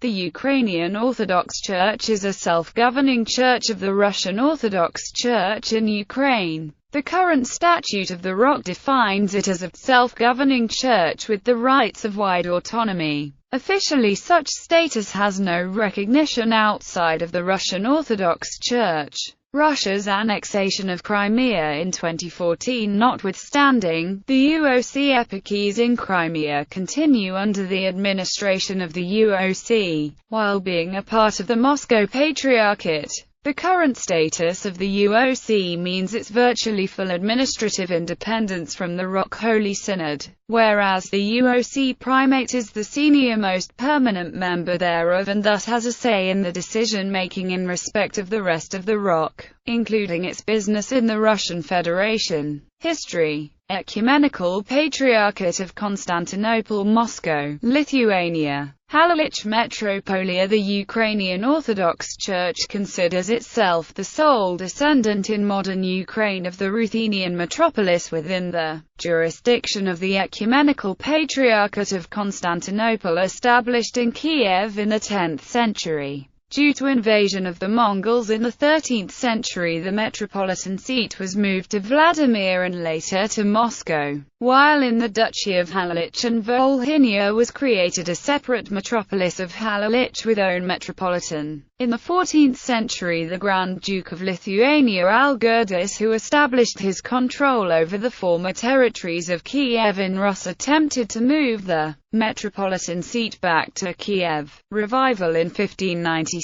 The Ukrainian Orthodox Church is a self-governing church of the Russian Orthodox Church in Ukraine. The current statute of the ROC defines it as a self-governing church with the rights of wide autonomy. Officially, such status has no recognition outside of the Russian Orthodox Church. Russia's annexation of Crimea in 2014 notwithstanding, the UOC eparchies in Crimea continue under the administration of the UOC, while being a part of the Moscow Patriarchate. The current status of the UOC means its virtually full administrative independence from the ROC Holy Synod, whereas the UOC Primate is the senior-most permanent member thereof and thus has a say in the decision-making in respect of the rest of the ROC, including its business in the Russian Federation. History: Ecumenical Patriarchate of Constantinople, Moscow, Lithuania. Halilich Metropolia. The Ukrainian Orthodox Church considers itself the sole descendant in modern Ukraine of the Ruthenian metropolis within the jurisdiction of the Ecumenical Patriarchate of Constantinople, established in Kiev in the 10th century. Due to invasion of the Mongols in the 13th century, the metropolitan seat was moved to Vladimir and later to Moscow, while in the Duchy of Halilich and Volhynia was created a separate metropolis of Halilich with own metropolitan. In the 14th century, the Grand Duke of Lithuania Algirdus, who established his control over the former territories of Kiev in Rus, attempted to move the metropolitan seat back to Kiev. Revival in 1596.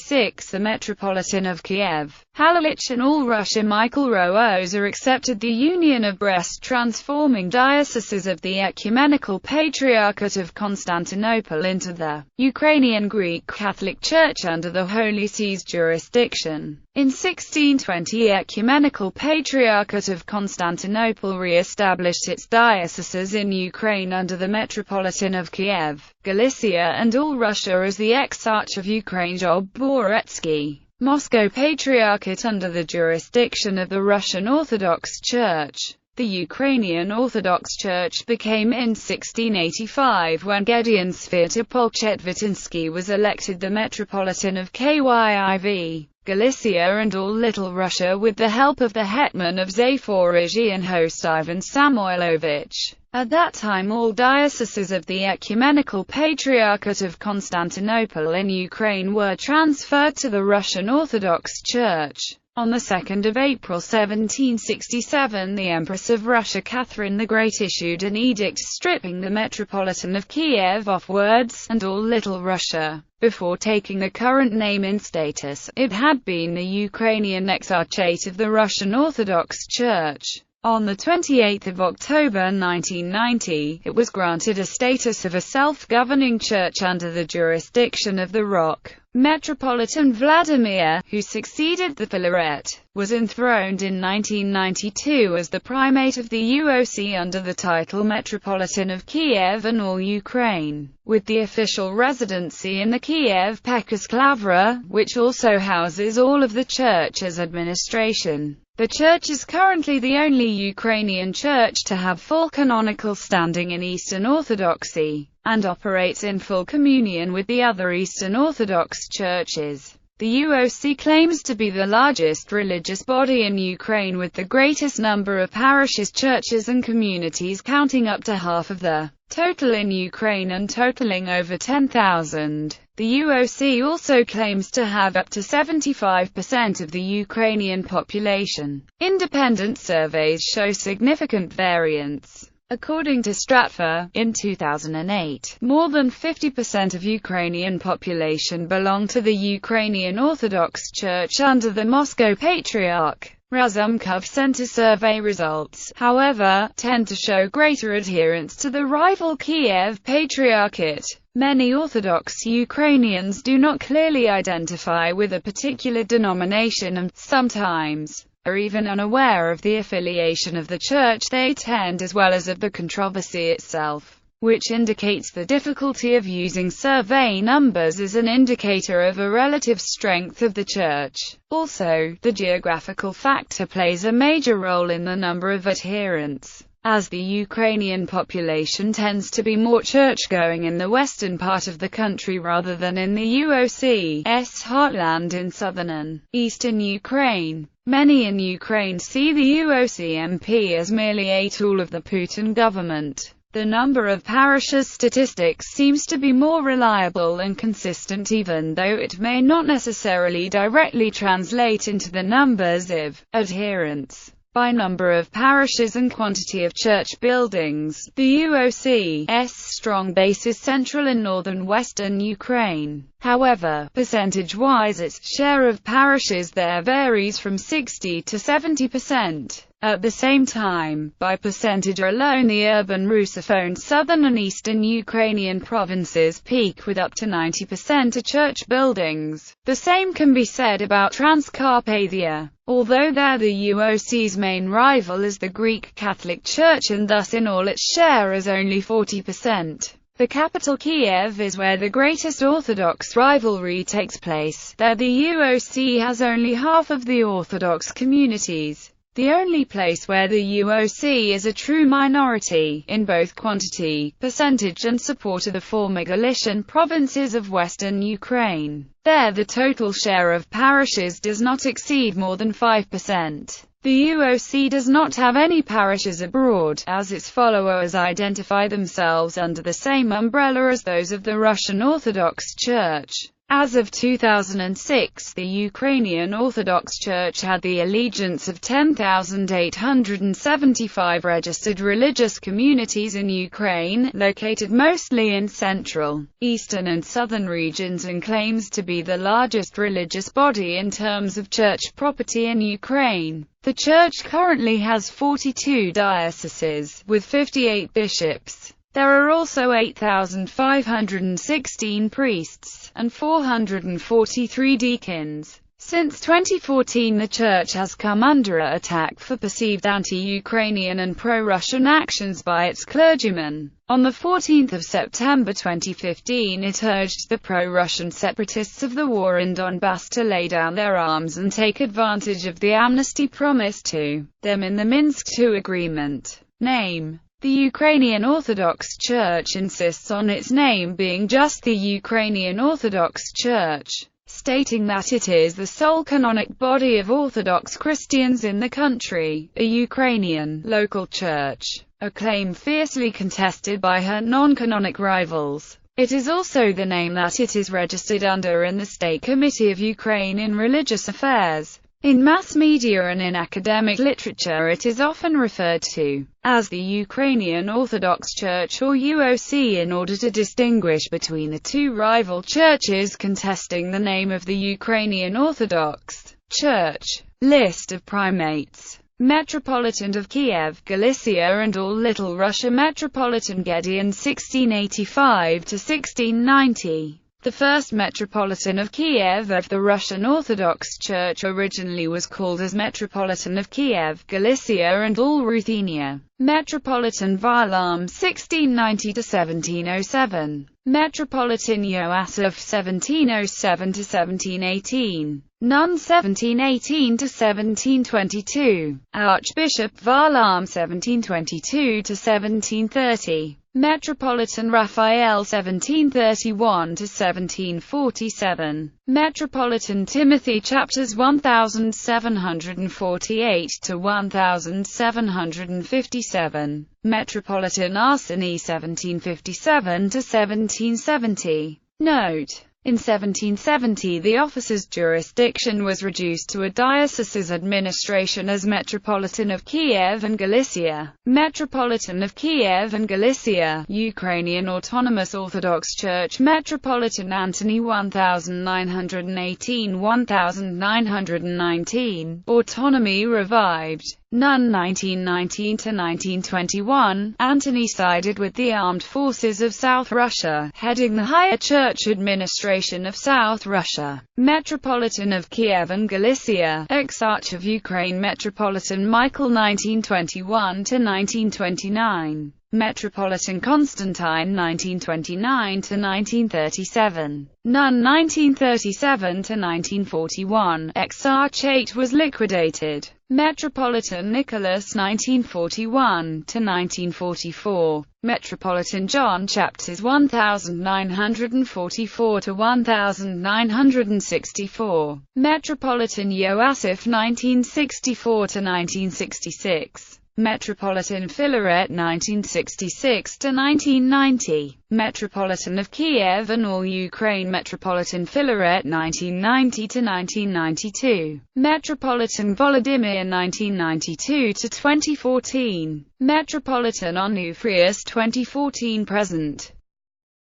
The Metropolitan of Kiev, Halilich and all Russia Michael Rosa accepted the Union of Brest, transforming dioceses of the Ecumenical Patriarchate of Constantinople into the Ukrainian Greek Catholic Church under the Holy See's jurisdiction. In 1620, Ecumenical Patriarchate of Constantinople re-established its dioceses in Ukraine under the Metropolitan of Kiev, Galicia and all Russia as the Exarch of Ukraine Job Boretsky. Moscow Patriarchate under the jurisdiction of the Russian Orthodox Church. The Ukrainian Orthodox Church became in 1685 when Gedeon Svятopolchet-Vitinsky was elected the Metropolitan of Kyiv, Galicia and all Little Russia with the help of the hetman of Zaporizhzhia and host Ivan Samoilovich. At that time, all dioceses of the Ecumenical Patriarchate of Constantinople in Ukraine were transferred to the Russian Orthodox Church. On the 2nd of April 1767, the Empress of Russia Catherine the Great issued an edict stripping the Metropolitan of Kiev off words and all Little Russia. Before taking the current name in status, it had been the Ukrainian Exarchate of the Russian Orthodox Church. On 28 October 1990, it was granted a status of a self-governing church under the jurisdiction of the ROC. Metropolitan Vladimir, who succeeded the Filaret, was enthroned in 1992 as the primate of the UOC under the title Metropolitan of Kiev and all Ukraine, with the official residency in the Kiev Pekars Lavra, which also houses all of the church's administration. The church is currently the only Ukrainian church to have full canonical standing in Eastern Orthodoxy, and operates in full communion with the other Eastern Orthodox churches. The UOC claims to be the largest religious body in Ukraine with the greatest number of parishes, churches and communities, counting up to half of the total in Ukraine and totaling over 10,000. The UOC also claims to have up to 75% of the Ukrainian population. Independent surveys show significant variance. According to Stratfor, in 2008, more than 50% of Ukrainian population belong to the Ukrainian Orthodox Church under the Moscow Patriarch. Razumkov Center survey results, however, tend to show greater adherence to the rival Kiev Patriarchate. Many Orthodox Ukrainians do not clearly identify with a particular denomination and, sometimes, are even unaware of the affiliation of the church they attend as well as of the controversy itself, which indicates the difficulty of using survey numbers as an indicator of a relative strength of the church. Also, the geographical factor plays a major role in the number of adherents. as the Ukrainian population tends to be more church-going in the western part of the country rather than in the UOC's heartland in southern and eastern Ukraine. Many in Ukraine see the UOCMP as merely a tool of the Putin government. The number of parishes statistics seems to be more reliable and consistent, even though it may not necessarily directly translate into the numbers of adherents. By number of parishes and quantity of church buildings, the UOC's strong base is central and northern western Ukraine. However, percentage-wise its share of parishes there varies from 60 to 70%. At the same time, by percentage alone the urban Russophone southern and eastern Ukrainian provinces peak with up to 90% of church buildings. The same can be said about Transcarpathia. Although there the UOC's main rival is the Greek Catholic Church and thus in all its share is only 40%. The capital Kiev is where the greatest Orthodox rivalry takes place. There the UOC has only half of the Orthodox communities. The only place where the UOC is a true minority, in both quantity, percentage and support, are the former Galician provinces of western Ukraine. There the total share of parishes does not exceed more than 5%. The UOC does not have any parishes abroad, as its followers identify themselves under the same umbrella as those of the Russian Orthodox Church. As of 2006, the Ukrainian Orthodox Church had the allegiance of 10,875 registered religious communities in Ukraine, located mostly in central, eastern and southern regions, and claims to be the largest religious body in terms of church property in Ukraine. The church currently has 42 dioceses, with 58 bishops. There are also 8,516 priests, and 443 deacons. Since 2014 the church has come under attack for perceived anti-Ukrainian and pro-Russian actions by its clergymen. On 14 September 2015 it urged the pro-Russian separatists of the war in Donbass to lay down their arms and take advantage of the amnesty promised to them in the Minsk II agreement. Name: the Ukrainian Orthodox Church insists on its name being just the Ukrainian Orthodox Church, stating that it is the sole canonic body of Orthodox Christians in the country, a Ukrainian local church, a claim fiercely contested by her non-canonic rivals. It is also the name that it is registered under in the State Committee of Ukraine in Religious Affairs. In mass media and in academic literature it is often referred to as the Ukrainian Orthodox Church or UOC in order to distinguish between the two rival churches contesting the name of the Ukrainian Orthodox Church. List of primates: Metropolitan of Kiev, Galicia and All Little Russia, Metropolitan Gedeon 1685 to 1690. The first Metropolitan of Kiev of the Russian Orthodox Church originally was called as Metropolitan of Kiev, Galicia and all Ruthenia. Metropolitan Varlam 1690 to 1707. Metropolitan Yoasif 1707 to 1718. Nun 1718 to 1722. Archbishop Varlam 1722 to 1730. Metropolitan Raphael 1731 to 1747. Metropolitan Timothy chapters 1748 to 1757. Metropolitan Arseny 1757 to 1770. Note: in 1770 the office's jurisdiction was reduced to a diocese's administration as Metropolitan of Kiev and Galicia. Metropolitan of Kiev and Galicia, Ukrainian Autonomous Orthodox Church, Metropolitan Antony 1918-1919, Autonomy revived. Nun 1919–1921, Antony sided with the armed forces of South Russia, heading the higher church administration of South Russia. Metropolitan of Kiev and Galicia, Exarch of Ukraine Metropolitan Michael 1921–1929. Metropolitan Constantine 1929–1937. None 1937–1941. Exarchate was liquidated. Metropolitan Nicholas 1941–1944. Metropolitan John chapters 1944–1964. Metropolitan Joasaph 1964–1966. Metropolitan Filaret 1966–1990. Metropolitan of Kiev and all Ukraine. Metropolitan Filaret 1990–1992. Metropolitan Volodymyr 1992–2014. Metropolitan Onufrius 2014–present.